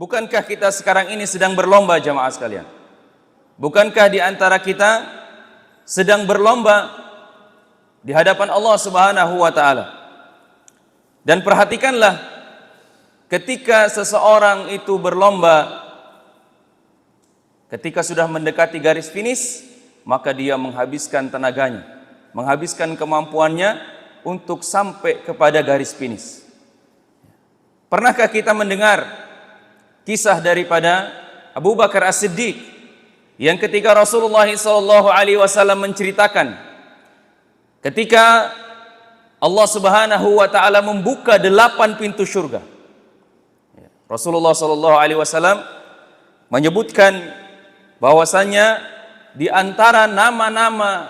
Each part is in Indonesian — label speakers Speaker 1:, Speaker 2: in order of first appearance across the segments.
Speaker 1: Bukankah kita sekarang ini sedang berlomba jamaah sekalian? Bukankah di antara kita sedang berlomba di hadapan Allah Subhanahu wa taala? Dan perhatikanlah, ketika seseorang itu berlomba, ketika sudah mendekati garis finish, maka dia menghabiskan tenaganya, menghabiskan kemampuannya untuk sampai kepada garis finish. Pernahkah kita mendengar kisah daripada Abu Bakar As-Siddiq yang ketika Rasulullah SAW menceritakan ketika Allah Subhanahu wa taala membuka 8 pintu surga. Rasulullah SAW menyebutkan bahwasanya di antara nama-nama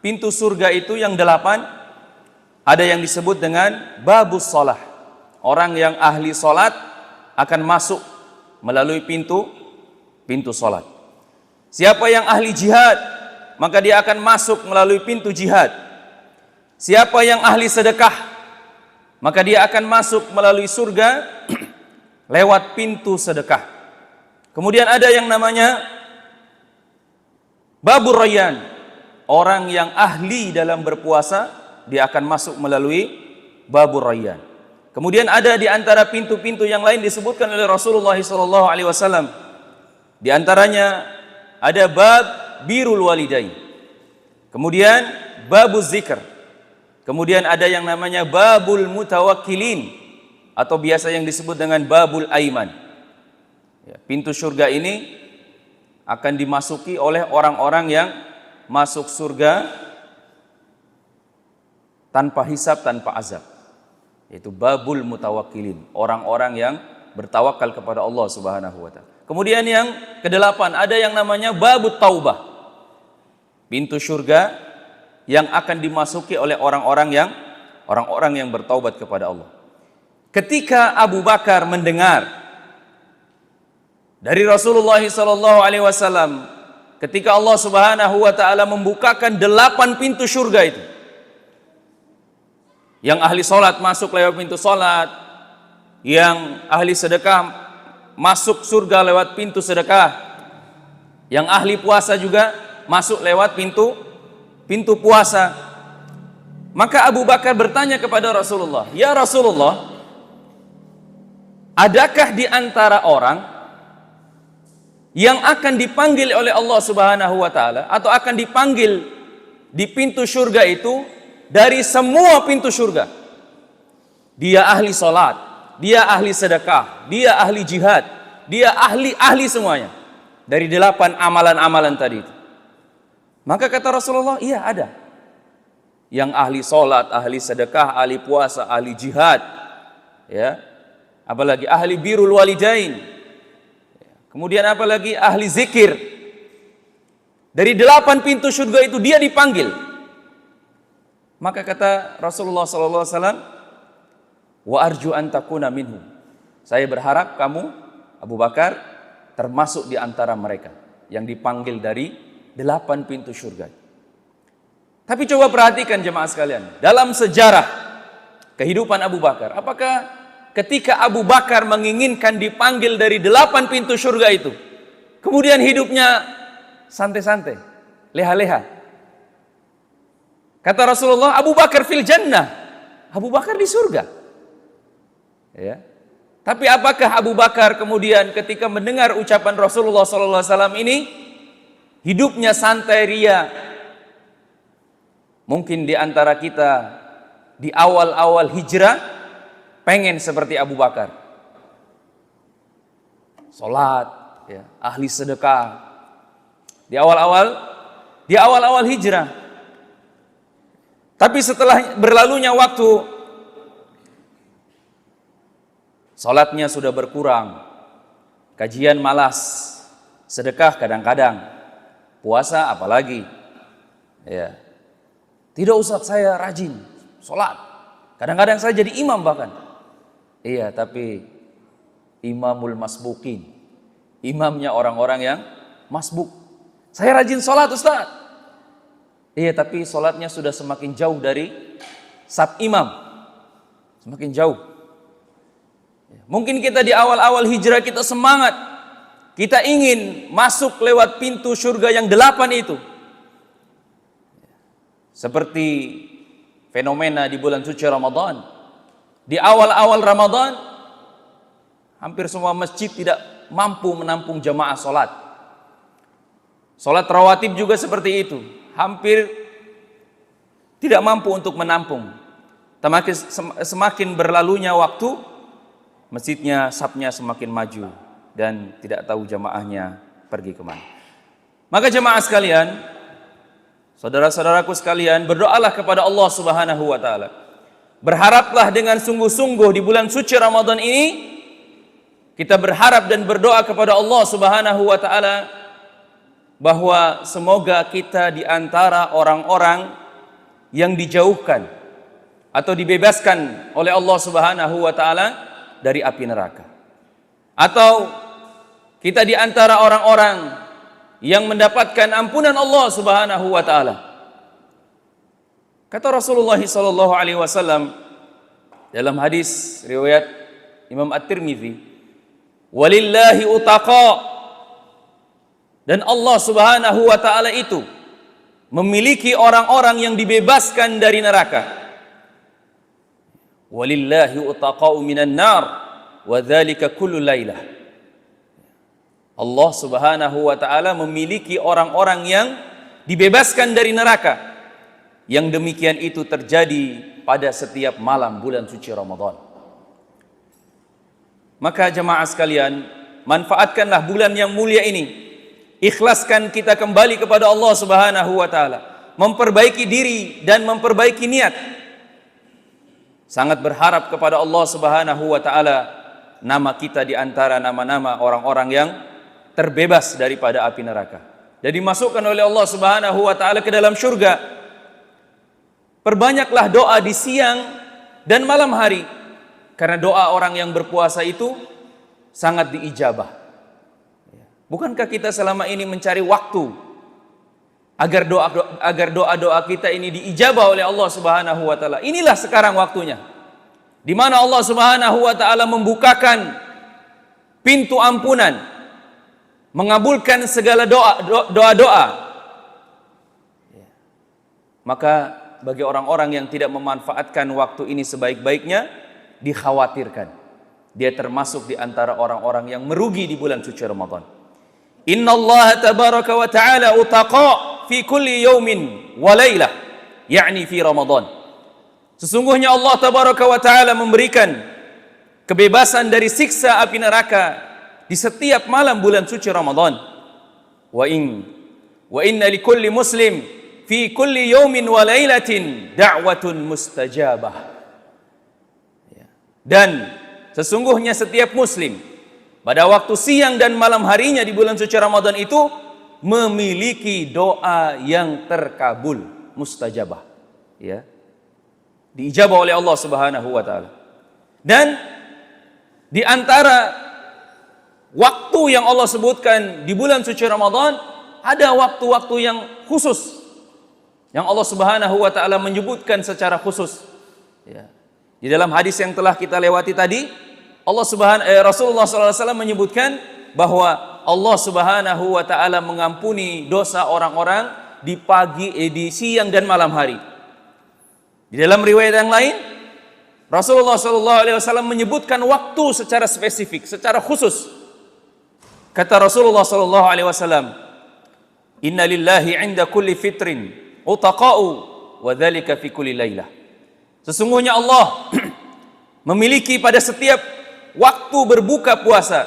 Speaker 1: pintu surga itu yang 8 ada yang disebut dengan babus shalah. Orang yang ahli salat akan masuk melalui pintu salat. Siapa yang ahli jihad, maka dia akan masuk melalui pintu jihad. Siapa yang ahli sedekah, maka dia akan masuk melalui surga lewat pintu sedekah. Kemudian ada yang namanya Babur Rayyan. Orang yang ahli dalam berpuasa, dia akan masuk melalui Babur Rayyan. Kemudian ada di antara pintu-pintu yang lain disebutkan oleh Rasulullah SAW. Di antaranya ada bab birrul walidain. Kemudian babuz zikr. Kemudian ada yang namanya babul mutawakkilin atau biasa yang disebut dengan babul aiman. Pintu surga ini akan dimasuki oleh orang-orang yang masuk surga tanpa hisab, tanpa azab. Yaitu babul mutawakkilin, orang-orang yang bertawakal kepada Allah Subhanahu wa taala. Kemudian yang ke-8 ada yang namanya babut taubah. Pintu surga yang akan dimasuki oleh orang-orang yang bertaubat kepada Allah. Ketika Abu Bakar mendengar dari Rasulullah SAW, ketika Allah Subhanahu wa taala membukakan 8 pintu surga itu, yang ahli salat masuk lewat pintu salat, yang ahli sedekah masuk surga lewat pintu sedekah, yang ahli puasa juga masuk lewat pintu puasa. Maka Abu Bakar bertanya kepada Rasulullah, "Ya Rasulullah, adakah di antara orang yang akan dipanggil oleh Allah Subhanahu wa taala atau akan dipanggil di pintu surga itu dari semua pintu surga? Dia ahli salat, dia ahli sedekah, dia ahli jihad, dia ahli semuanya dari 8 amalan-amalan tadi itu." Maka kata Rasulullah, iya ada. Yang ahli salat, ahli sedekah, ahli puasa, ahli jihad, ya. Apalagi ahli birrul walidain. Kemudian apalagi ahli zikir. Dari 8 pintu surga itu dia dipanggil. Maka kata Rasulullah SAW, wa arju an takuna minhum. Saya berharap kamu, Abu Bakar, termasuk di antara mereka yang dipanggil dari 8 pintu surga. Tapi coba perhatikan jemaah sekalian, dalam sejarah kehidupan Abu Bakar, apakah ketika Abu Bakar menginginkan dipanggil dari 8 pintu surga itu, kemudian hidupnya santai-santai, leha-leha? Kata Rasulullah, Abu Bakar fil jannah, Abu Bakar di surga. Ya. Tapi apakah Abu Bakar kemudian ketika mendengar ucapan Rasulullah SAW ini, hidupnya santai ria? Mungkin di antara kita di awal-awal hijrah pengen seperti Abu Bakar, salat, ya, ahli sedekah di awal-awal hijrah. Tapi setelah berlalunya waktu, salatnya sudah berkurang, kajian malas, sedekah kadang-kadang, puasa apalagi, ya. Tidak, Ustaz, saya rajin sholat, kadang-kadang saya jadi imam bahkan. Iya, tapi imamul masbukin, imamnya orang-orang yang masbuk. Saya rajin sholat, Ustaz. Iya, tapi sholatnya sudah semakin jauh dari saf imam, semakin jauh. Mungkin kita di awal-awal hijrah kita semangat, kita ingin masuk lewat pintu surga yang 8 itu. Seperti fenomena di bulan suci Ramadan. Di awal-awal Ramadan, hampir semua masjid tidak mampu menampung jamaah sholat. Sholat rawatib juga seperti itu, hampir tidak mampu untuk menampung. Semakin berlalunya waktu, masjidnya, safnya semakin maju dan tidak tahu jamaahnya pergi kemana. Maka jamaah sekalian, saudara-saudaraku sekalian, berdoalah kepada Allah Subhanahu wa taala. Berharaplah dengan sungguh-sungguh di bulan suci Ramadan ini, kita berharap dan berdoa kepada Allah Subhanahu wa taala bahwa semoga kita di antara orang-orang yang dijauhkan atau dibebaskan oleh Allah Subhanahu wa taala dari api neraka. Atau kita di antara orang-orang yang mendapatkan ampunan Allah Subhanahu wa taala. Kata Rasulullah sallallahu alaihi wasallam dalam hadis riwayat Imam At-Tirmidzi, "Walillahi utaqa." Dan Allah Subhanahu wa taala itu memiliki orang-orang yang dibebaskan dari neraka. Walillahi utaqa'u minan nar wa dzalika kullu lailah. Allah Subhanahu wa taala memiliki orang-orang yang dibebaskan dari neraka. Yang demikian itu terjadi pada setiap malam bulan suci Ramadan. Maka jemaah sekalian, manfaatkanlah bulan yang mulia ini. Ikhlaskan kita kembali kepada Allah Subhanahu wa taala, memperbaiki diri dan memperbaiki niat. Sangat berharap kepada Allah Subhanahu wa taala nama kita di antara nama-nama orang-orang yang terbebas daripada api neraka dan dimasukkan oleh Allah Subhanahu wa taala ke dalam surga. Perbanyaklah doa di siang dan malam hari, karena doa orang yang berpuasa itu sangat diijabah. Bukankah kita selama ini mencari waktu agar doa-doa kita ini diijabah oleh Allah Subhanahu wa taala? Inilah sekarang waktunya, di mana Allah Subhanahu wa taala membukakan pintu ampunan, mengabulkan segala doa-doa. Maka bagi orang-orang yang tidak memanfaatkan waktu ini sebaik-baiknya, dikhawatirkan dia termasuk di antara orang-orang yang merugi di bulan suci Ramadan. Inna Allah tabaraka wa ta'ala utaqa fi kulli yawmin wa laylah, yakni fi Ramadan. Sesungguhnya Allah tabaraka wa ta'ala memberikan kebebasan dari siksa api neraka di setiap malam bulan suci Ramadan. Wa inna li kulli muslim fi kulli yawmin wa laylatin da'watun mustajabah. Dan sesungguhnya setiap muslim pada waktu siang dan malam harinya di bulan suci Ramadan itu memiliki doa yang terkabul, mustajabah, ya, diijabah oleh Allah Subhanahu wa taala. Dan di antara waktu yang Allah sebutkan di bulan suci Ramadan, ada waktu-waktu yang khusus yang Allah Subhanahu wa taala menyebutkan secara khusus, ya. Di dalam hadis yang telah kita lewati tadi, Rasulullah SAW menyebutkan bahwa Allah Subhanahu wa taala mengampuni dosa orang-orang di siang dan malam hari. Di dalam riwayat yang lain, Rasulullah SAW menyebutkan waktu secara spesifik, secara khusus. Kata Rasulullah SAW, "Inna lillahi 'inda kulli fitrin utaqa'u wa dzalika fi kulli lailah." Sesungguhnya Allah memiliki pada setiap waktu berbuka puasa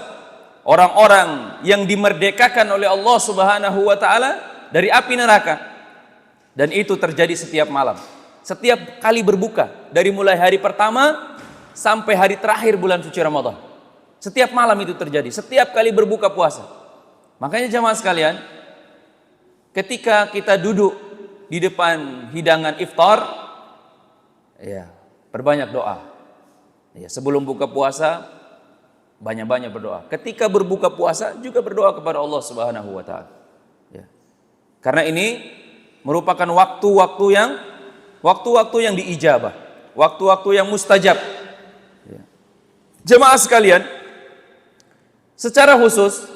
Speaker 1: orang-orang yang dimerdekakan oleh Allah Subhanahu wa taala dari api neraka, dan itu terjadi setiap malam, setiap kali berbuka, dari mulai hari pertama sampai hari terakhir bulan suci Ramadan. Setiap malam itu terjadi, setiap kali berbuka puasa. Makanya jamaah sekalian, ketika kita duduk di depan hidangan iftar, ya, perbanyak doa. Ya, sebelum buka puasa banyak-banyak berdoa. Ketika berbuka puasa juga berdoa kepada Allah Subhanahu wa taala. Ya. Karena ini merupakan waktu-waktu yang diijabah, waktu-waktu yang mustajab. Ya. Jemaah sekalian, secara khusus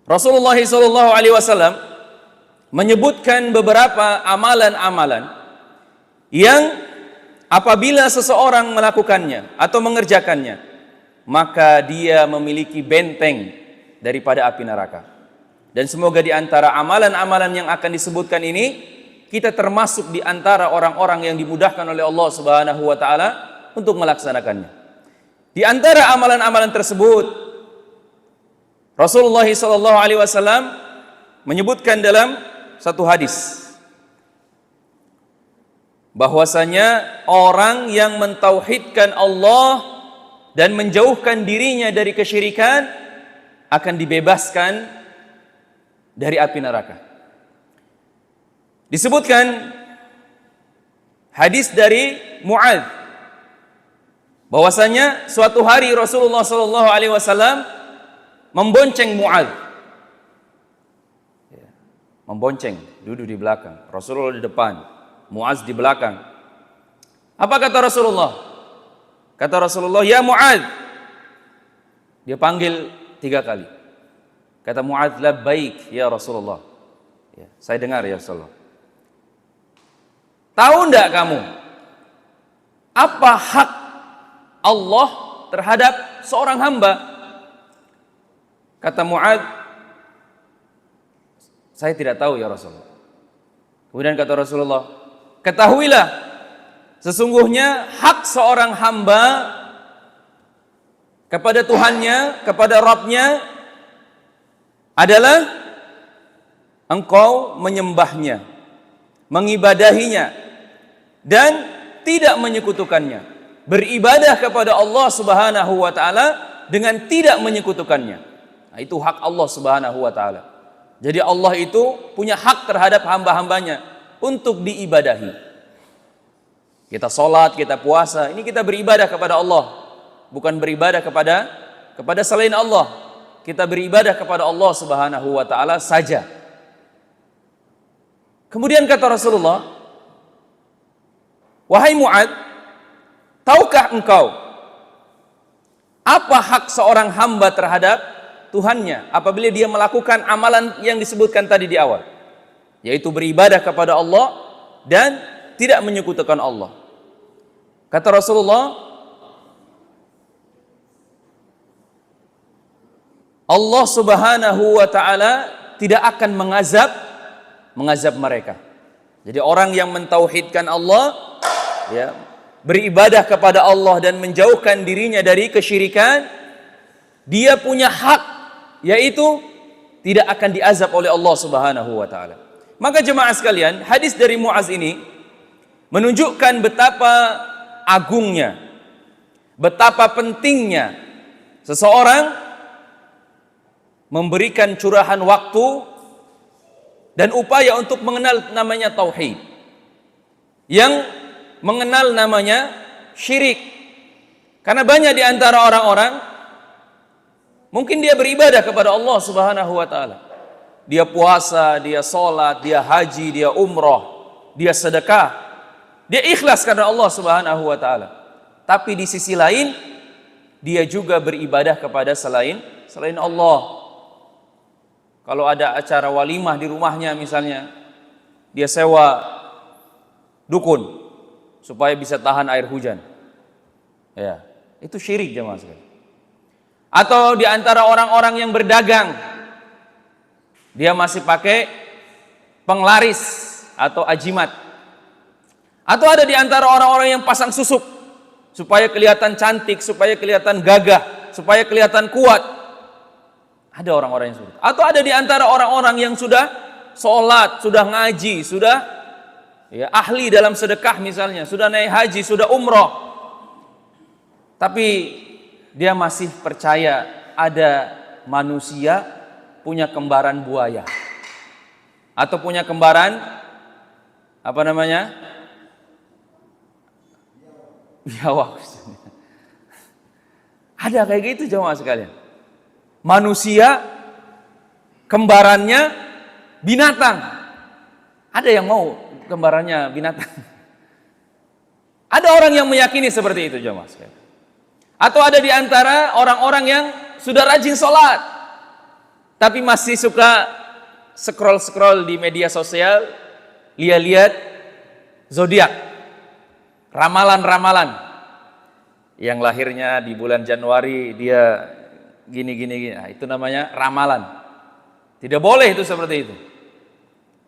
Speaker 1: Rasulullah SAW menyebutkan beberapa amalan-amalan yang apabila seseorang melakukannya atau mengerjakannya, maka dia memiliki benteng daripada api neraka. Dan semoga di antara amalan-amalan yang akan disebutkan ini, kita termasuk di antara orang-orang yang dimudahkan oleh Allah Subhanahu wa taala untuk melaksanakannya. Di antara amalan-amalan tersebut, Rasulullah SAW menyebutkan dalam satu hadis bahwasanya orang yang mentauhidkan Allah dan menjauhkan dirinya dari kesyirikan akan dibebaskan dari api neraka. Disebutkan hadis dari Mu'adz bahwasanya suatu hari Rasulullah SAW membonceng Mu'adz, membonceng, duduk di belakang, Rasulullah di depan, Mu'adz di belakang. Apa kata Rasulullah? Kata Rasulullah, ya Mu'adz. Dia panggil 3 kali. Kata Mu'adz, labbaik ya Rasulullah. Ya, saya dengar ya Rasulullah. Tahu enggak kamu apa hak Allah terhadap seorang hamba? Kata Mu'adz, saya tidak tahu ya Rasulullah. Kemudian kata Rasulullah, ketahuilah sesungguhnya hak seorang hamba kepada Tuhannya, kepada Rabbnya adalah engkau menyembahnya, mengibadahinya, dan tidak menyekutukannya. Beribadah kepada Allah Subhanahu wa taala dengan tidak menyekutukannya. Nah, itu hak Allah Subhanahu wa taala. Jadi Allah itu punya hak terhadap hamba-hambanya untuk diibadahi. Kita sholat, kita puasa, ini kita beribadah kepada Allah, bukan beribadah kepada selain Allah. Kita beribadah kepada Allah Subhanahu wa taala saja. Kemudian kata Rasulullah, wahai Mu'adz, tahukah engkau apa hak seorang hamba terhadap Tuhannya apabila dia melakukan amalan yang disebutkan tadi di awal, yaitu beribadah kepada Allah dan tidak menyekutukan Allah? Kata Rasulullah, Allah Subhanahu wa taala tidak akan mengazab mereka. Jadi orang yang mentauhidkan Allah, ya, beribadah kepada Allah dan menjauhkan dirinya dari kesyirikan, dia punya hak, yaitu tidak akan diazab oleh Allah Subhanahu wa taala. Maka jemaah sekalian, hadis dari Mu'adz ini menunjukkan betapa agungnya, betapa pentingnya seseorang memberikan curahan waktu dan upaya untuk mengenal namanya tauhid, yang mengenal namanya syirik. Karena banyak di antara orang-orang mungkin dia beribadah kepada Allah Subhanahu wa taala. Dia puasa, dia sholat, dia haji, dia umroh, dia sedekah, dia ikhlas karena Allah Subhanahu wa taala. Tapi di sisi lain dia juga beribadah kepada selain Allah. Kalau ada acara walimah di rumahnya misalnya, dia sewa dukun supaya bisa tahan air hujan. Ya, itu syirik jemaah sekalian. Atau di antara orang-orang yang berdagang, dia masih pakai penglaris atau ajimat. Atau ada di antara orang-orang yang pasang susuk supaya kelihatan cantik, supaya kelihatan gagah, supaya kelihatan kuat. Ada orang-orang yang seperti itu. Atau ada di antara orang-orang yang sudah sholat, sudah ngaji, sudah ya, ahli dalam sedekah misalnya, sudah naik haji, sudah umroh, tapi dia masih percaya ada manusia punya kembaran buaya atau punya kembaran apa namanya? Biawak. Ada kayak gitu jemaah sekalian. Manusia kembarannya binatang. Ada yang mau kembarannya binatang. Ada orang yang meyakini seperti itu jemaah sekalian. Atau ada di antara orang-orang yang sudah rajin sholat, tapi masih suka scroll-scroll di media sosial, lihat-lihat zodiak, ramalan-ramalan. Yang lahirnya di bulan Januari dia gini. Nah, itu namanya ramalan. Tidak boleh itu seperti itu.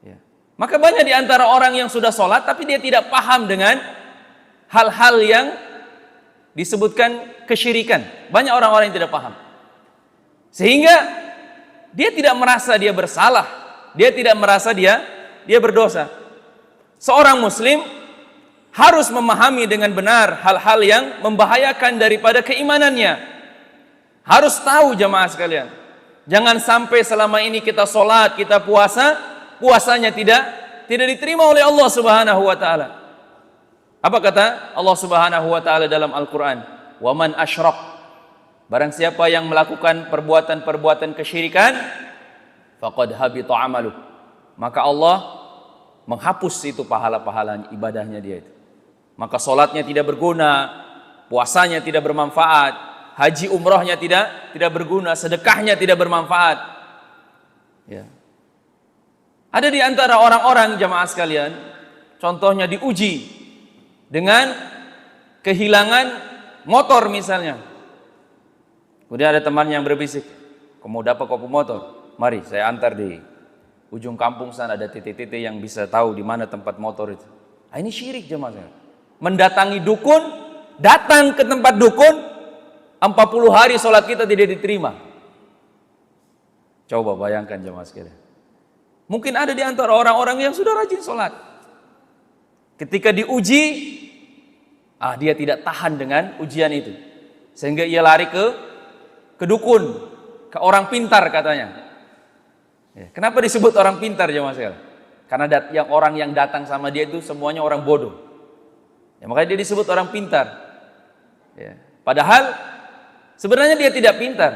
Speaker 1: Ya. Maka banyak di antara orang yang sudah sholat, tapi dia tidak paham dengan hal-hal yang disebutkan kesyirikan. Banyak orang-orang yang tidak paham. Sehingga dia tidak merasa dia bersalah. Dia tidak merasa dia berdosa. Seorang muslim harus memahami dengan benar hal-hal yang membahayakan daripada keimanannya. Harus tahu jamaah sekalian. Jangan sampai selama ini kita sholat, kita puasa, puasanya tidak diterima oleh Allah Subhanahu wa taala. Apa kata Allah Subhanahu wa taala dalam Al-Qur'an? Wa man asyrak, barang siapa yang melakukan perbuatan-perbuatan kesyirikan, faqad habita amaluh, maka Allah menghapus itu pahala-pahala ibadahnya dia itu. Maka solatnya tidak berguna, puasanya tidak bermanfaat, haji umrohnya tidak berguna, sedekahnya tidak bermanfaat. Ya. Ada di antara orang-orang jamaah sekalian, contohnya diuji dengan kehilangan motor misalnya. Kemudian ada teman yang berbisik, kamu dapat kopi motor? Mari saya antar di ujung kampung sana, ada titik-titik yang bisa tahu di mana tempat motor itu. Nah, ini syirik jemaah. Mendatangi dukun, datang ke tempat dukun, 40 hari sholat kita tidak diterima. Coba bayangkan jemaah sekalian. Mungkin ada di antara orang-orang yang sudah rajin sholat, ketika diuji, dia tidak tahan dengan ujian itu, sehingga ia lari ke dukun, ke orang pintar katanya. Ya, kenapa disebut orang pintar jemaah sekalian? Karena orang yang datang sama dia itu semuanya orang bodoh. Ya, makanya dia disebut orang pintar. Ya, padahal sebenarnya dia tidak pintar.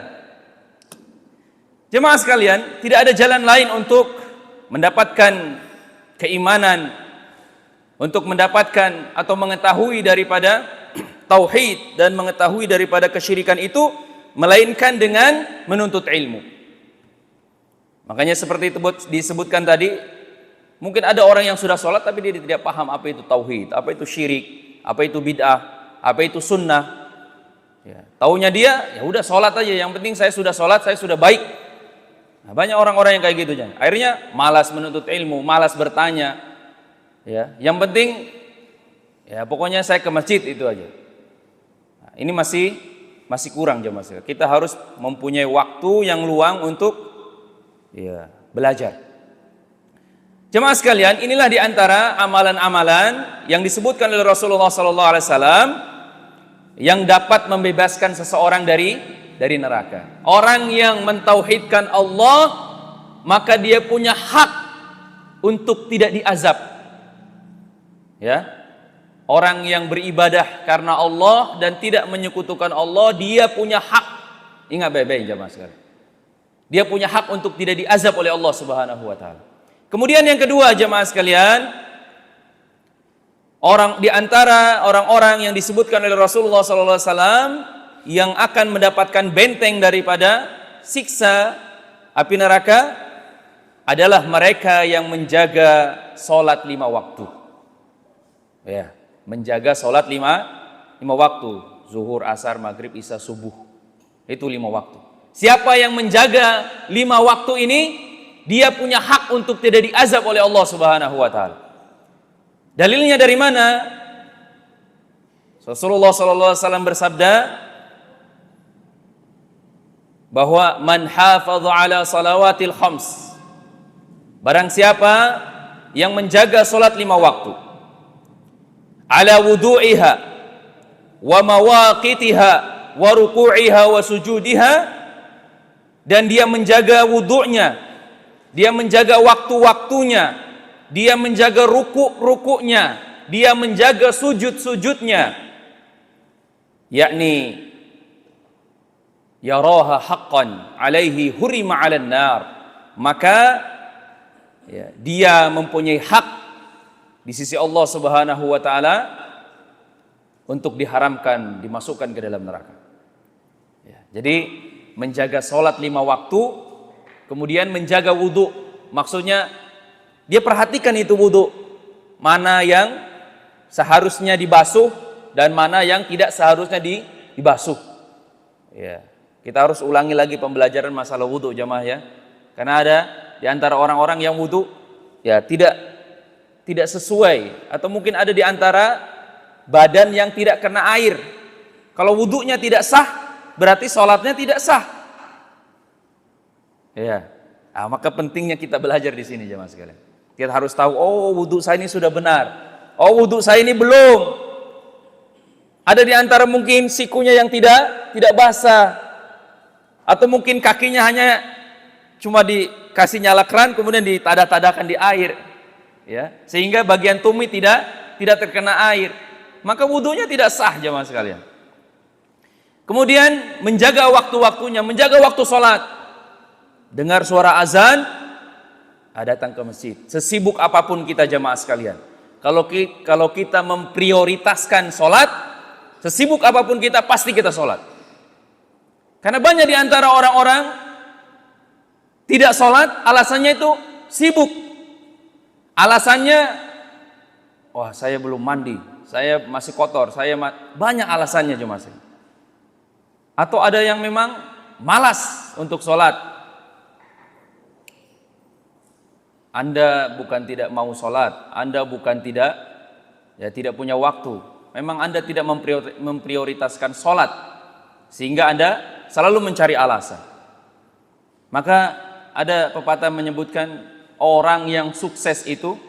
Speaker 1: Jemaah sekalian, tidak ada jalan lain untuk mendapatkan keimanan, untuk mendapatkan atau mengetahui daripada tauhid dan mengetahui daripada kesyirikan itu, melainkan dengan menuntut ilmu. Makanya seperti itu disebutkan tadi, mungkin ada orang yang sudah sholat tapi dia tidak paham apa itu tauhid, apa itu syirik, apa itu bid'ah, apa itu sunnah. Ya, taunya dia, ya udah sholat aja, yang penting saya sudah sholat, saya sudah baik. Nah, banyak orang-orang yang kayak gitu, akhirnya malas menuntut ilmu, malas bertanya. Ya, yang penting, ya pokoknya saya ke masjid itu aja. Nah, ini masih kurang jemaah. Kita harus mempunyai waktu yang luang untuk belajar. Jemaah sekalian, inilah diantara amalan-amalan yang disebutkan oleh Rasulullah SAW yang dapat membebaskan seseorang dari neraka. Orang yang mentauhidkan Allah, maka dia punya hak untuk tidak diazab. Ya, orang yang beribadah karena Allah dan tidak menyekutukan Allah, dia punya hak. Ingat baik-baik jemaah sekalian. Dia punya hak untuk tidak diazab oleh Allah Subhanahu wa taala. Kemudian yang kedua jemaah sekalian, di antara orang-orang yang disebutkan oleh Rasulullah SAW yang akan mendapatkan benteng daripada siksa api neraka adalah mereka yang menjaga sholat 5 waktu. Ya, menjaga sholat 5 waktu, zuhur, asar, maghrib, isya, subuh. Itu 5 waktu. Siapa yang menjaga 5 waktu ini, dia punya hak untuk tidak diazab oleh Allah Subhanahu wa taala. Dalilnya dari mana? Rasulullah sallallahu alaihi wasallam bersabda bahwa man hafadha ala salawatil khams, barang siapa yang menjaga salat 5 waktu, ala wudu'iha wa mawaqitiha wa ruku'iha wa sujudiha, dan dia menjaga wudu'nya, dia menjaga waktu-waktunya, dia menjaga ruku-rukunya, dia menjaga sujud-sujudnya, yakni yaraha haqqan alaihi hurima 'alan nar, maka dia mempunyai hak di sisi Allah Subhanahu wa taala untuk diharamkan, dimasukkan ke dalam neraka. Jadi menjaga sholat 5 waktu, kemudian menjaga wudhu. Maksudnya dia perhatikan itu wudhu, mana yang seharusnya dibasuh dan mana yang tidak seharusnya dibasuh. Ya, kita harus ulangi lagi pembelajaran masalah wudhu jamaah ya. Karena ada di antara orang-orang yang wudhu ya tidak sesuai, atau mungkin ada di antara badan yang tidak kena air. Kalau wudhunya tidak sah, berarti sholatnya tidak sah. Ya, maka pentingnya kita belajar di sini jemaah sekalian. Kita harus tahu, oh wudhu saya ini sudah benar, oh wudhu saya ini belum. Ada di antara mungkin sikunya yang tidak basah, atau mungkin kakinya hanya cuma dikasih nyala keran kemudian ditadah-tadahkan di air, ya, sehingga bagian tumit tidak terkena air. Maka wudhunya tidak sah jemaah sekalian. Kemudian menjaga waktu-waktunya, menjaga waktu sholat. Dengar suara azan, datang ke masjid. Sesibuk apapun kita jemaah sekalian, kalau kita memprioritaskan sholat, sesibuk apapun kita pasti kita sholat. Karena banyak di antara orang-orang tidak sholat, alasannya itu sibuk. Alasannya, wah saya belum mandi, saya masih kotor, banyak alasannya jemaah. Atau ada yang memang malas untuk sholat. Anda bukan tidak mau sholat, Anda bukan tidak punya waktu. Memang Anda tidak memprioritaskan sholat, sehingga Anda selalu mencari alasan. Maka ada pepatah menyebutkan orang yang sukses itu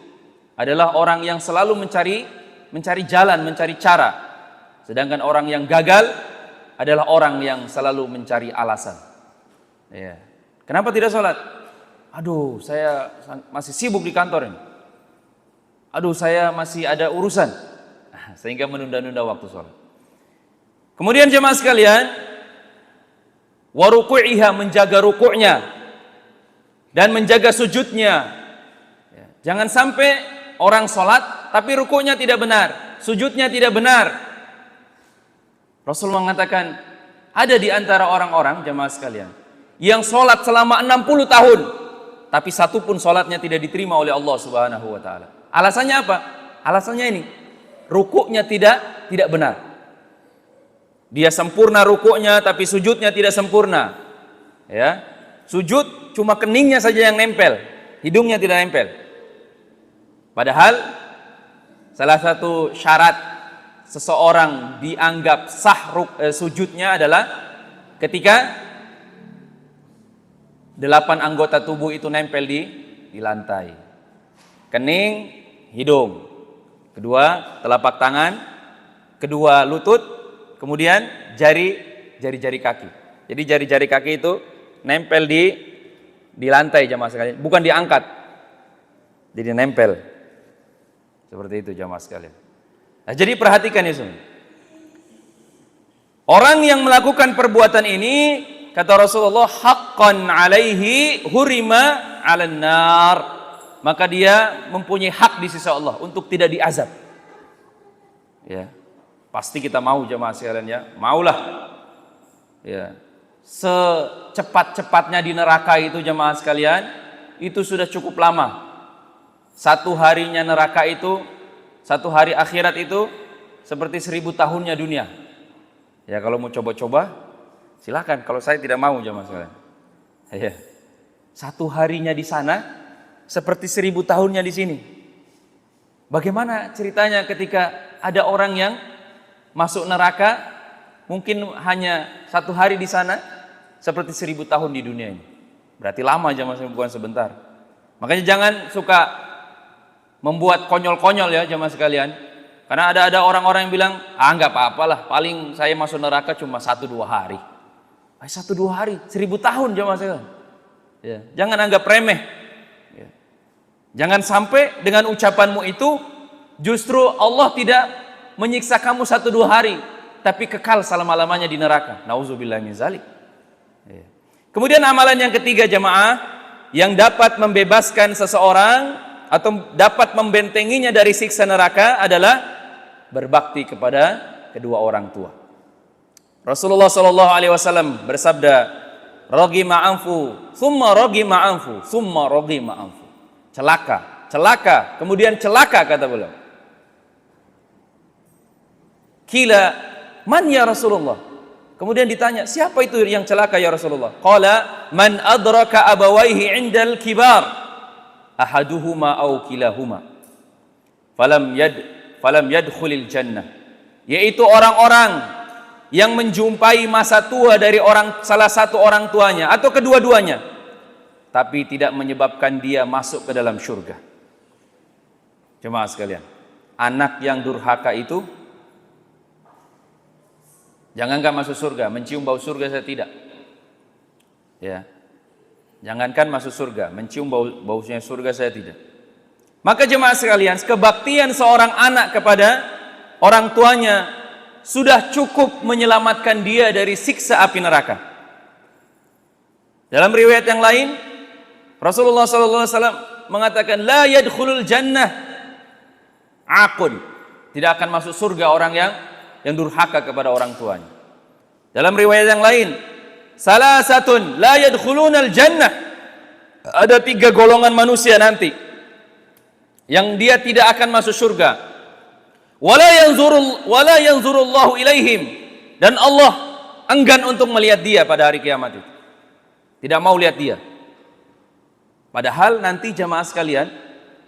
Speaker 1: adalah orang yang selalu mencari jalan, mencari cara. Sedangkan orang yang gagal adalah orang yang selalu mencari alasan. Ya. Kenapa tidak sholat? Aduh, saya masih sibuk di kantor ini. Aduh, saya masih ada urusan. Sehingga menunda-nunda waktu sholat. Kemudian jemaah sekalian, wa ruku'iha, menjaga rukuknya dan menjaga sujudnya. Ya. Jangan sampai orang sholat tapi rukuknya tidak benar, sujudnya tidak benar. Rasul mengatakan, ada di antara orang-orang jemaah sekalian yang sholat selama 60 tahun tapi satu pun sholatnya tidak diterima oleh Allah Subhanahu wa taala. Alasannya apa? Alasannya ini, rukuknya tidak benar. Dia sempurna rukuknya tapi sujudnya tidak sempurna. Ya. Sujud cuma keningnya saja yang nempel, hidungnya tidak nempel. Padahal salah satu syarat seseorang dianggap sah sujudnya adalah ketika 8 anggota tubuh itu nempel di lantai. Kening, hidung, kedua telapak tangan, kedua lutut, kemudian jari-jari kaki. Jadi jari-jari kaki itu nempel di lantai jamaah sekalian, bukan diangkat. Jadi nempel. Seperti itu jamaah sekalian. Nah, jadi perhatikan itu. Orang yang melakukan perbuatan ini, kata Rasulullah, haqqan alaihi hurima 'alan nar. Maka dia mempunyai hak di sisi Allah untuk tidak diazab. Ya. Pasti kita mau jamaah sekalian ya. Maulah. Ya. Secepat-cepatnya di neraka itu jamaah sekalian, itu sudah cukup lama. Satu harinya neraka itu, satu hari akhirat itu seperti 1000 tahunnya dunia. Ya, kalau mau coba-coba silakan, kalau saya tidak mau jamaah sekalian. Ya. Satu harinya di sana seperti 1000 tahunnya di sini. Bagaimana ceritanya ketika ada orang yang masuk neraka, mungkin hanya satu hari di sana seperti 1000 tahun di dunia ini. Berarti lama jamaah sekalian, bukan sebentar. Makanya jangan suka membuat konyol-konyol ya jamaah sekalian. Karena ada orang-orang yang bilang, nggak apa-apalah, paling saya masuk neraka cuma 1-2 hari. 1-2 hari, 1000 tahun jamaah sekalian. Ya, jangan anggap remeh. Ya. Jangan sampai dengan ucapanmu itu justru Allah tidak menyiksa kamu 1-2 hari, tapi kekal selama-lamanya di neraka. Nauzubillahi min zalik. Ya. Kemudian amalan yang ketiga jamaah, yang dapat membebaskan seseorang atau dapat membentenginya dari siksa neraka adalah berbakti kepada kedua orang tua. Rasulullah Shallallahu Alaihi Wasallam bersabda, "Ragima anfu, summa ragima anfu, summa ragima anfu." Celaka, celaka, kemudian celaka, kata beliau. Kila, man ya Rasulullah? Kemudian ditanya, siapa itu yang celaka ya Rasulullah? Qala, man adraka abawaihi indal kibar, ahaduhuma au kilahuma, falam yadkhulil jannah. Yaitu orang-orang yang menjumpai masa tua dari salah satu orang tuanya atau kedua-duanya, tapi tidak menyebabkan dia masuk ke dalam surga. Jemaah sekalian, anak yang durhaka itu jangankan masuk surga, mencium bau surga saya tidak. Ya. Jangankan masuk surga, mencium baunya surga saya tidak. Maka jemaah sekalian, kebaktian seorang anak kepada orang tuanya sudah cukup menyelamatkan dia dari siksa api neraka. Dalam riwayat yang lain, Rasulullah SAW mengatakan, la yadkhulul jannah aqun. Tidak akan masuk surga orang yang durhaka kepada orang tuanya. Dalam riwayat yang lain, salasatun la yadkhulunal jannah. Ada 3 golongan manusia nanti yang dia tidak akan masuk surga. Wala yanzurullahu ilaihim, dan Allah enggan untuk melihat dia pada hari kiamat itu. Tidak mau lihat dia. Padahal nanti jamaah sekalian,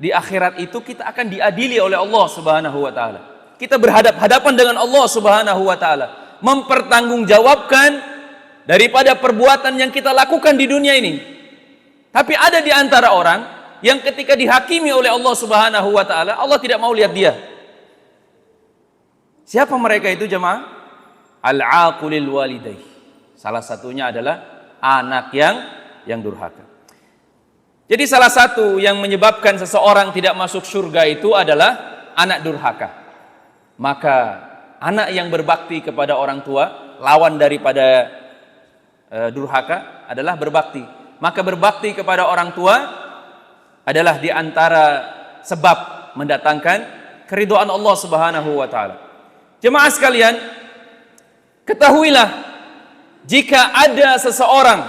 Speaker 1: di akhirat itu kita akan diadili oleh Allah Subhanahu wa taala. Kita berhadap-hadapan dengan Allah Subhanahu wa taala, mempertanggungjawabkan daripada perbuatan yang kita lakukan di dunia ini. Tapi ada di antara orang yang ketika dihakimi oleh Allah Subhanahu wa taala, Allah tidak mau lihat dia. Siapa mereka itu jemaah? Al-aqulil walidayh. Salah satunya adalah anak yang durhaka. Jadi salah satu yang menyebabkan seseorang tidak masuk surga itu adalah anak durhaka. Maka anak yang berbakti kepada orang tua, lawan daripada durhaka adalah berbakti. Maka berbakti kepada orang tua adalah di antara sebab mendatangkan keridhaan Allah Subhanahu wa taala. Jemaah sekalian, ketahuilah, jika ada seseorang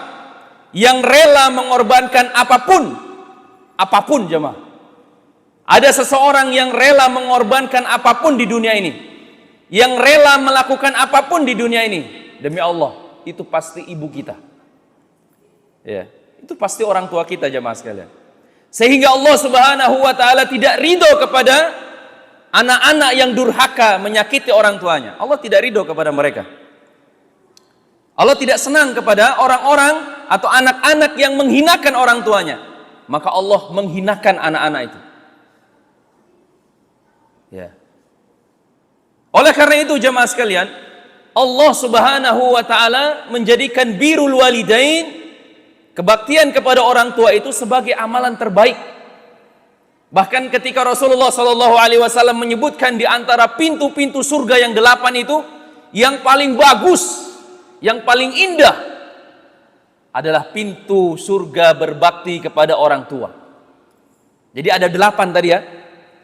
Speaker 1: yang rela mengorbankan apapun jemaah. Ada seseorang yang rela mengorbankan apapun di dunia ini, yang rela melakukan apapun di dunia ini demi Allah, itu pasti ibu kita. Ya, itu pasti orang tua kita jemaah sekalian. Sehingga Allah Subhanahu wa taala tidak ridho kepada anak-anak yang durhaka menyakiti orang tuanya. Allah tidak ridho kepada mereka. Allah tidak senang kepada orang-orang atau anak-anak yang menghinakan orang tuanya. Maka Allah menghinakan anak-anak itu. Ya. Oleh karena itu jemaah sekalian, Allah Subhanahu wa taala menjadikan birrul walidain, kebaktian kepada orang tua itu sebagai amalan terbaik. Bahkan ketika Rasulullah Shallallahu Alaihi Wasallam menyebutkan di antara pintu-pintu surga yang 8 itu, yang paling bagus, yang paling indah adalah pintu surga berbakti kepada orang tua. Jadi ada 8 tadi ya,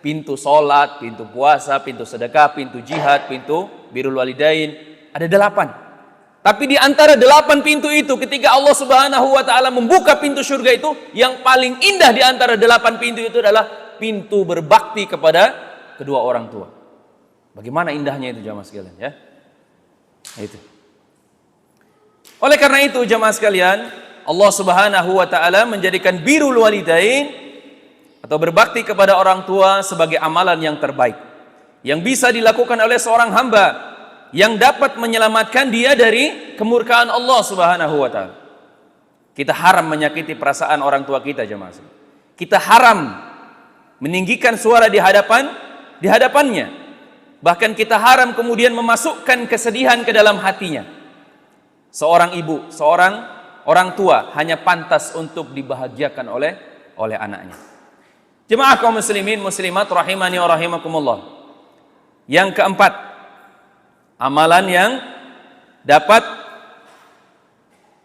Speaker 1: pintu sholat, pintu puasa, pintu sedekah, pintu jihad, pintu birrul walidain, ada 8. Tapi di antara 8 pintu itu, ketika Allah Subhanahu wa taala membuka pintu surga itu, yang paling indah di antara 8 pintu itu adalah pintu berbakti kepada kedua orang tua. Bagaimana indahnya itu jamaah sekalian ya? Itu. Oleh karena itu jamaah sekalian, Allah Subhanahu wa taala menjadikan birrul walidain atau berbakti kepada orang tua sebagai amalan yang terbaik yang bisa dilakukan oleh seorang hamba, yang dapat menyelamatkan dia dari kemurkaan Allah Subhanahu wa taala. Kita haram menyakiti perasaan orang tua kita jemaah. Kita haram meninggikan suara di hadapannya. Bahkan kita haram kemudian memasukkan kesedihan ke dalam hatinya. Seorang ibu, seorang orang tua hanya pantas untuk dibahagiakan oleh anaknya. Jemaah kaum muslimin muslimat rahimani wa rahimakumullah. Yang keempat, amalan yang dapat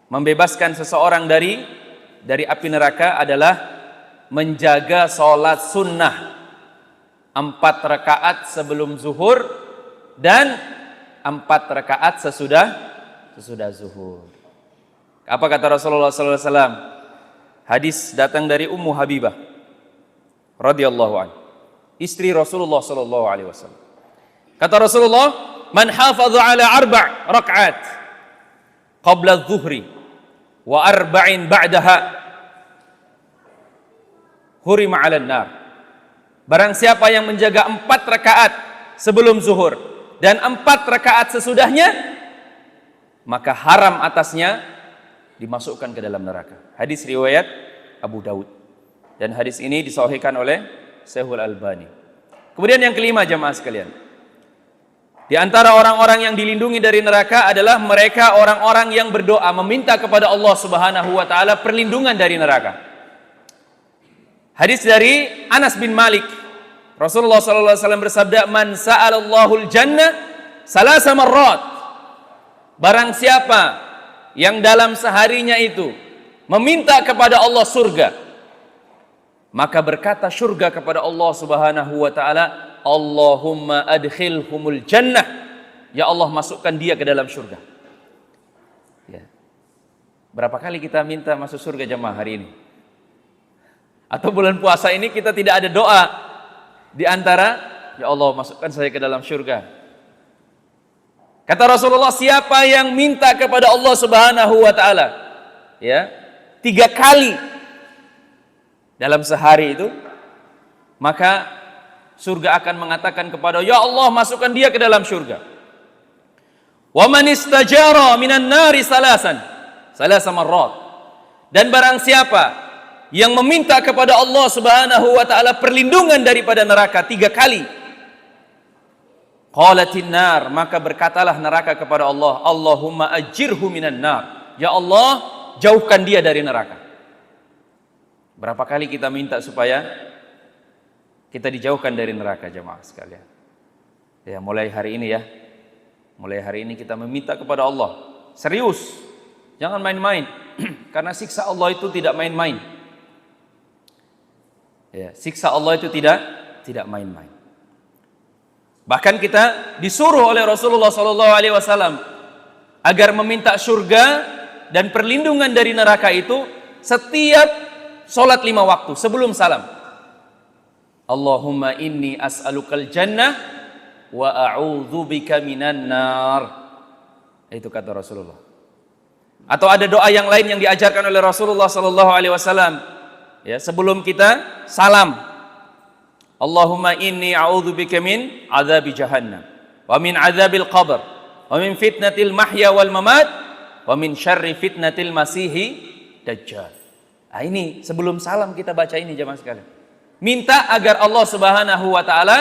Speaker 1: membebaskan seseorang dari api neraka adalah menjaga sholat sunnah 4 rakaat sebelum zuhur dan 4 rakaat sesudah zuhur. Apa kata Rasulullah sallallahu alaihi wasallam? Hadis datang dari Ummu Habibah radhiyallahu anha, istri Rasulullah sallallahu alaihi wasallam. Kata Rasulullah, "Man hafadha ala 4 rakaat qabla adh-dhuhri wa 4 ba'daha hurima 'alan nar." Barang siapa yang menjaga 4 rakaat sebelum zuhur dan 4 rakaat sesudahnya, maka haram atasnya dimasukkan ke dalam neraka. Hadis riwayat Abu Daud. Dan hadis ini disahihkan oleh Syekhul Albani. Kemudian yang kelima jamaah sekalian, di antara orang-orang yang dilindungi dari neraka adalah mereka orang-orang yang berdoa meminta kepada Allah Subhanahu wa taala perlindungan dari neraka. Hadis dari Anas bin Malik, Rasulullah sallallahu alaihi wasallam bersabda, "Man sa'alallahul jannah salasa marrat." Barang siapa yang dalam seharinya itu meminta kepada Allah surga, maka berkata surga kepada Allah Subhanahu wa taala, "Allahumma adkhilhumul jannah." Ya Allah, masukkan dia ke dalam surga. Ya. Berapa kali kita minta masuk surga jemaah hari ini? Atau bulan puasa ini kita tidak ada doa di antara, ya Allah masukkan saya ke dalam surga. Kata Rasulullah, siapa yang minta kepada Allah Subhanahu wa taala, ya, 3 kali dalam sehari itu, maka surga akan mengatakan kepada, ya Allah masukkan dia ke dalam surga. Wa man istajara minan nari salasa marrat. Dan barang siapa yang meminta kepada Allah Subhanahu wa taala perlindungan daripada neraka 3 kali, qalatin nar, maka berkatalah neraka kepada Allah, Allahumma ajirhu minan nar. Ya Allah, jauhkan dia dari neraka. Berapa kali kita minta supaya kita dijauhkan dari neraka jemaah sekalian? Ya, mulai hari ini ya. Mulai hari ini kita meminta kepada Allah. Serius. Jangan main-main. Karena siksa Allah itu tidak main-main. Ya, siksa Allah itu tidak main-main. Bahkan kita disuruh oleh Rasulullah SAW agar meminta surga dan perlindungan dari neraka itu setiap sholat 5 waktu sebelum salam. Allahumma inni as'alukal jannah wa a'udzubika minan nar. Itu kata Rasulullah. Atau ada doa yang lain yang diajarkan oleh Rasulullah SAW. Ya, sebelum kita salam, Allahumma inni a'udzubika min azabi jahannam wa min azabil qabr wa min fitnatil mahya wal mamat wa min syarri fitnatil masihi dajjal. Nah, ini sebelum salam kita baca ini jemaah sekalian. Minta agar Allah Subhanahu wa taala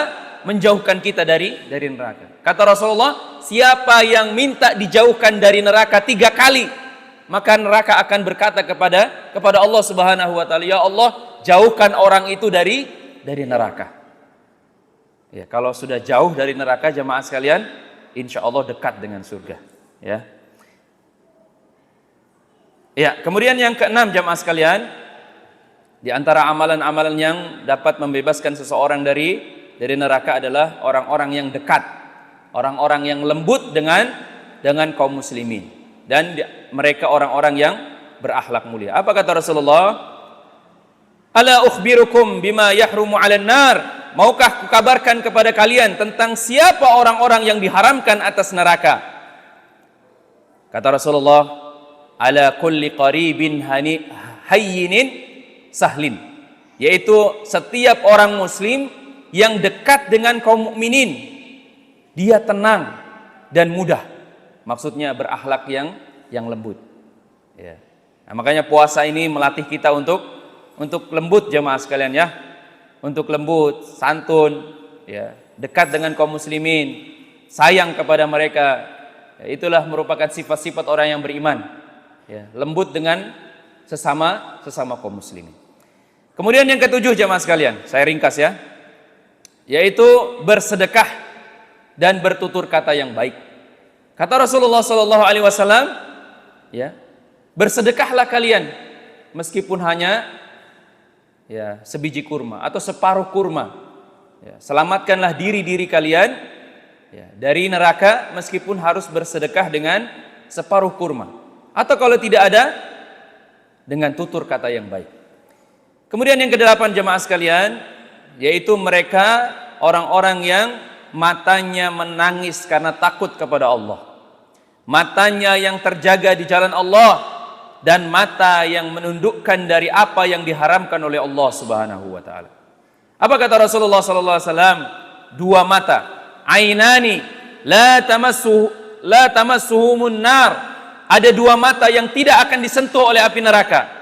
Speaker 1: menjauhkan kita dari neraka. Kata Rasulullah, siapa yang minta dijauhkan dari neraka 3 kali, maka neraka akan berkata kepada Allah Subhanahu wa taala, ya Allah, jauhkan orang itu dari neraka. Ya, kalau sudah jauh dari neraka jemaah sekalian, insya Allah dekat dengan surga. Ya. Ya, kemudian yang keenam jemaah sekalian, di antara amalan-amalan yang dapat membebaskan seseorang dari neraka adalah orang-orang yang dekat, orang-orang yang lembut dengan kaum muslimin, dan mereka orang-orang yang berakhlak mulia. Apa kata Rasulullah? Ala ukhbirukum bima yahrumu 'alan nar. Maukah kukabarkan kepada kalian tentang siapa orang-orang yang diharamkan atas neraka? Kata Rasulullah, ala kulli qaribin hayyinin sahlin, yaitu setiap orang muslim yang dekat dengan kaum mukminin, dia tenang dan mudah. Maksudnya berakhlak yang lembut. Ya. Nah, makanya puasa ini melatih kita untuk lembut jemaah sekalian ya, untuk lembut, santun, ya, dekat dengan kaum muslimin, sayang kepada mereka. Ya, itulah merupakan sifat-sifat orang yang beriman. Ya, lembut dengan sesama kaum muslimin. Kemudian yang ketujuh jemaah sekalian, saya ringkas ya, yaitu bersedekah dan bertutur kata yang baik. Kata Rasulullah SAW, ya, bersedekahlah kalian meskipun hanya ya sebiji kurma atau separuh kurma. Ya, selamatkanlah diri kalian Ya, dari neraka meskipun harus bersedekah dengan separuh kurma. Atau kalau tidak ada, dengan tutur kata yang baik. Kemudian yang kedelapan jemaah sekalian, yaitu mereka orang-orang yang matanya menangis karena takut kepada Allah. Matanya yang terjaga di jalan Allah, dan mata yang menundukkan dari apa yang diharamkan oleh Allah Subhanahu wa taala. Apa kata Rasulullah sallallahu alaihi wasallam? Dua mata, ainani la tamassuhumun nar. Ada dua mata yang tidak akan disentuh oleh api neraka.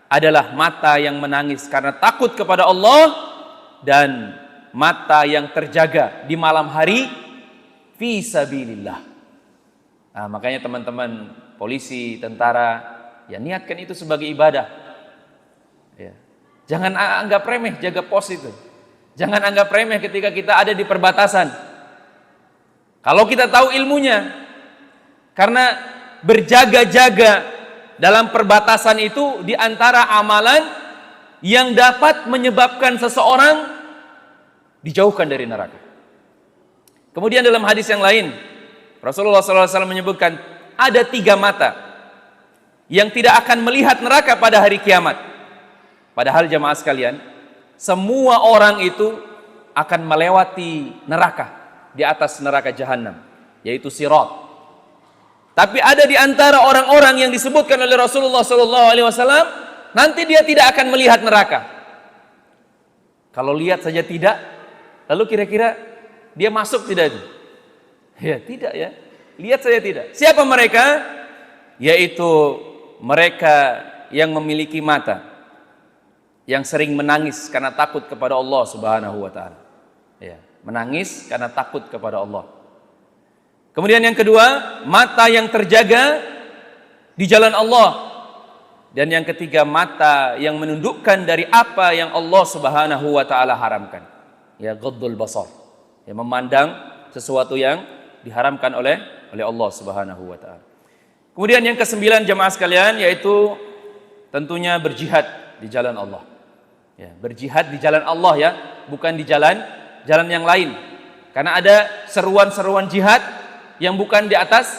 Speaker 1: Adalah mata yang menangis karena takut kepada Allah, dan mata yang terjaga di malam hari fi sabilillah. Nah, makanya teman-teman polisi, tentara, ya niatkan itu sebagai ibadah. Ya. Jangan anggap remeh jaga pos itu. Jangan anggap remeh ketika kita ada di perbatasan. Kalau kita tahu ilmunya, karena berjaga-jaga dalam perbatasan itu di antara amalan yang dapat menyebabkan seseorang dijauhkan dari neraka. Kemudian dalam hadis yang lain, Rasulullah SAW menyebutkan ada 3 mata yang tidak akan melihat neraka pada hari kiamat. Padahal jemaah sekalian, semua orang itu akan melewati neraka, di atas neraka jahanam, yaitu sirat. Tapi ada di antara orang-orang yang disebutkan oleh Rasulullah SAW, nanti dia tidak akan melihat neraka. Kalau lihat saja tidak, lalu kira-kira dia masuk tidak itu? Ya tidak ya, lihat saja tidak. Siapa mereka? Yaitu mereka yang memiliki mata, yang sering menangis karena takut kepada Allah Subhanahu wa taala. Ya, menangis karena takut kepada Allah. Kemudian yang kedua, mata yang terjaga di jalan Allah. Dan yang ketiga, mata yang menundukkan dari apa yang Allah Subhanahu wa taala haramkan. Ya, ghaddul basar. Ya, memandang sesuatu yang diharamkan oleh Allah Subhanahu wa taala. Kemudian yang ke-9 jemaah sekalian, yaitu tentunya berjihad di jalan Allah. Ya, berjihad di jalan Allah ya, bukan di jalan yang lain. Karena ada seruan-seruan jihad yang bukan di atas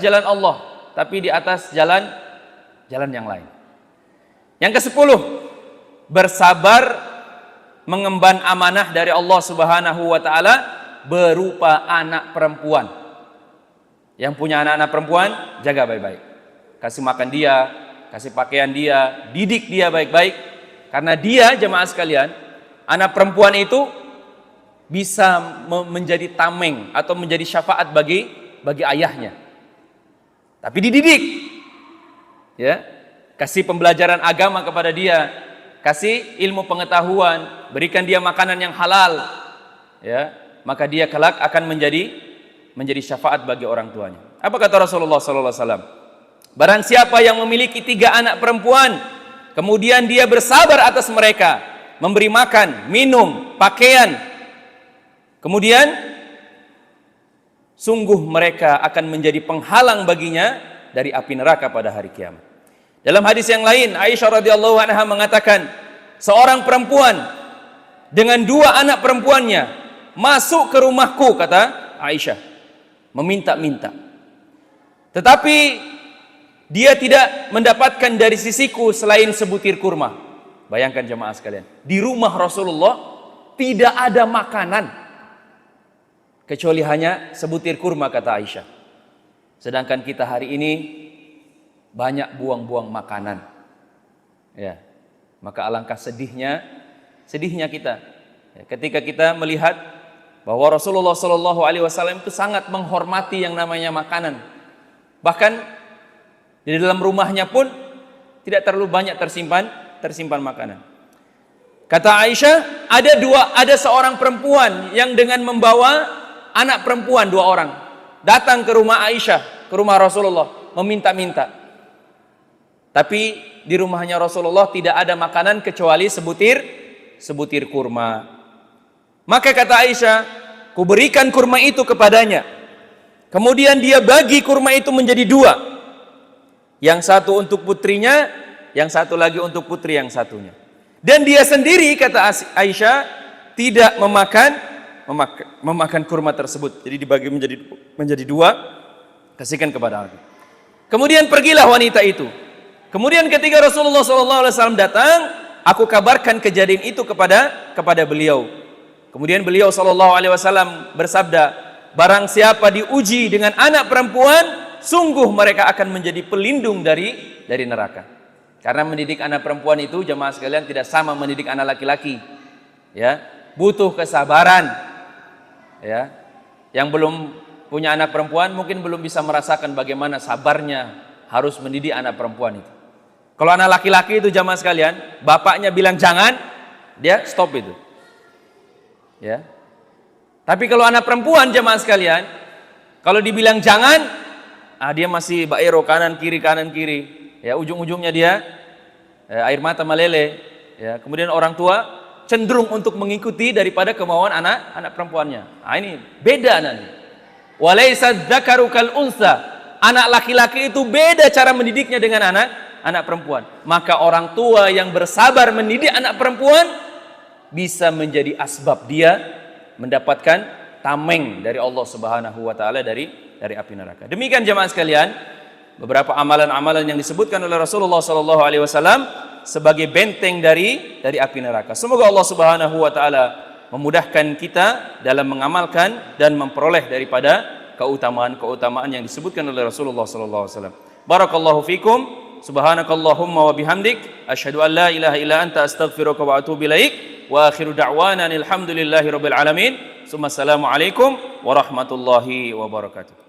Speaker 1: jalan Allah, tapi di atas jalan yang lain. Yang ke-10, bersabar mengemban amanah dari Allah Subhanahu wa taala berupa anak perempuan. Yang punya anak-anak perempuan, jaga baik-baik. Kasih makan dia, kasih pakaian dia, didik dia baik-baik. Karena dia, jemaah sekalian, anak perempuan itu bisa menjadi tameng atau menjadi syafaat bagi ayahnya. Tapi dididik. Ya, kasih pembelajaran agama kepada dia, kasih ilmu pengetahuan, berikan dia makanan yang halal. Ya, maka dia kelak akan menjadi syafaat bagi orang tuanya. Apa kata Rasulullah sallallahu alaihi wasallam? Barang siapa yang memiliki 3 anak perempuan, kemudian dia bersabar atas mereka, memberi makan, minum, pakaian, kemudian sungguh mereka akan menjadi penghalang baginya dari api neraka pada hari kiamat. Dalam hadis yang lain, Aisyah radhiyallahu anha mengatakan, seorang perempuan dengan 2 anak perempuannya masuk ke rumahku, kata Aisyah, meminta-minta. Tetapi dia tidak mendapatkan dari sisiku selain sebutir kurma. Bayangkan jemaah sekalian, di rumah Rasulullah tidak ada makanan kecuali hanya sebutir kurma, kata Aisyah. Sedangkan kita hari ini banyak buang-buang makanan. Ya, maka alangkah sedihnya kita ya, ketika kita melihat bahwa Rasulullah Shallallahu Alaihi Wasallam itu sangat menghormati yang namanya makanan. Bahkan di dalam rumahnya pun tidak terlalu banyak tersimpan makanan. Kata Aisyah, ada seorang perempuan yang dengan membawa anak perempuan 2 orang datang ke rumah Aisyah, ke rumah Rasulullah, meminta-minta. Tapi di rumahnya Rasulullah tidak ada makanan kecuali sebutir kurma. Maka kata Aisyah, kuberikan kurma itu kepadanya. Kemudian dia bagi kurma itu menjadi 2. Yang satu untuk putrinya, yang satu lagi untuk putri yang satunya. Dan dia sendiri, kata Aisyah, tidak memakan memakan kurma tersebut. Jadi dibagi menjadi dua, kasihkan kepada aku. Kemudian pergilah wanita itu. Kemudian ketika Rasulullah SAW datang, aku kabarkan kejadian itu kepada beliau. Kemudian beliau SAW bersabda, barang siapa diuji dengan anak perempuan, sungguh mereka akan menjadi pelindung dari neraka. Karena mendidik anak perempuan itu, jemaah sekalian, tidak sama mendidik anak laki-laki. Ya, butuh kesabaran. Ya, yang belum punya anak perempuan mungkin belum bisa merasakan bagaimana sabarnya harus mendidik anak perempuan itu. Kalau anak laki-laki itu, jamaah sekalian, bapaknya bilang jangan, dia stop itu. Ya. Tapi kalau anak perempuan, jamaah sekalian, kalau dibilang jangan, dia masih baero kanan kiri. Ya, ujung-ujungnya dia air mata meleleh. Ya, kemudian orang tua cenderung untuk mengikuti daripada kemauan anak perempuannya. Ini beda nanti. Walaysa dzakaru kal unsa. Anak laki-laki itu beda cara mendidiknya dengan anak perempuan. Maka orang tua yang bersabar mendidik anak perempuan bisa menjadi asbab dia mendapatkan tameng dari Allah Subhanahu wa taala dari api neraka. Demikian jemaah sekalian, beberapa amalan-amalan yang disebutkan oleh Rasulullah SAW sebagai benteng dari api neraka. Semoga Allah Subhanahu wa taala memudahkan kita dalam mengamalkan dan memperoleh daripada keutamaan-keutamaan yang disebutkan oleh Rasulullah sallallahu alaihi wasallam. Barakallahu fikum, subhanakallahumma wa bihamdik, asyhadu an la ilaha illa anta astaghfiruka wa atubu ilaik, wa akhiru da'wana alhamdulillahi rabbil alamin. Assalamu alaikum warahmatullahi wabarakatuh.